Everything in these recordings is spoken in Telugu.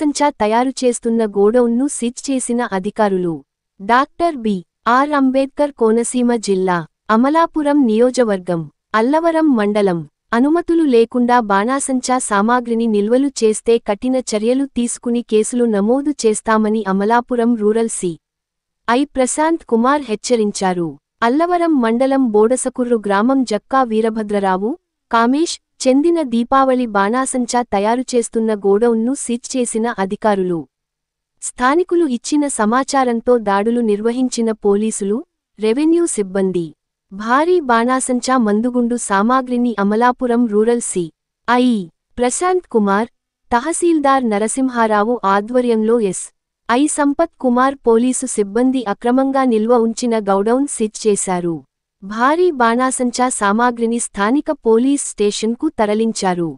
బాణాసంచా తయారు చేస్తున్న గోడౌన్ను సీజ్ చేసిన అధికారులు. Doctor B.R.. అంబేద్కర్ కోనసీమ జిల్లా అమలాపురం నియోజకవర్గం అల్లవరం మండలం. అనుమతులు లేకుండా బాణాసంచా సామాగ్రిని నిల్వలు చేస్తే కఠిన చర్యలు తీసుకుని కేసులు నమోదు చేస్తామని అమలాపురం రూరల్ సి.ఐ. ప్రశాంత్ కుమార్ హెచ్చరించారు. అల్లవరం మండలం బోడసకుర్రు గ్రామం జక్కా వీరభద్రరావు, కామేష్ చెందిన దీపావళి బాణాసంచా తయారు చేస్తున్న గోడౌన్ను సీజ్ చేసిన అధికారులు. స్థానికులు ఇచ్చిన సమాచారంతో దాడులు నిర్వహించిన పోలీసులు, రెవెన్యూ సిబ్బంది భారీ బాణాసంచా మందుగుండు సామాగ్రిని అమలాపురం రూరల్ సి.ఐ. ప్రశాంత్ కుమార్, తహసీల్దార్ నరసింహారావు ఆధ్వర్యంలో ఎస్.ఐ. సంపత్ కుమార్ పోలీసు సిబ్బంది అక్రమంగా నిల్వ ఉంచిన గౌడౌన్ సీజ్ చేశారు. భారీ బాణాసంచా సామాగ్రిని స్థానిక పోలీస్ స్టేషన్కు తరలించారు.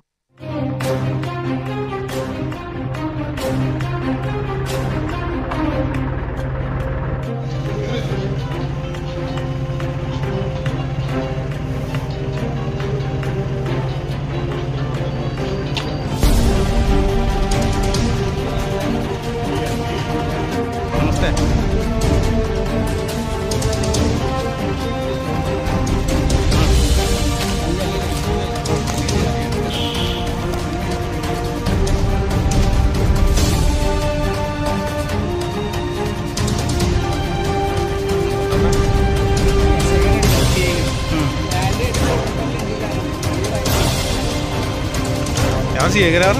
यहाँ से एग्रार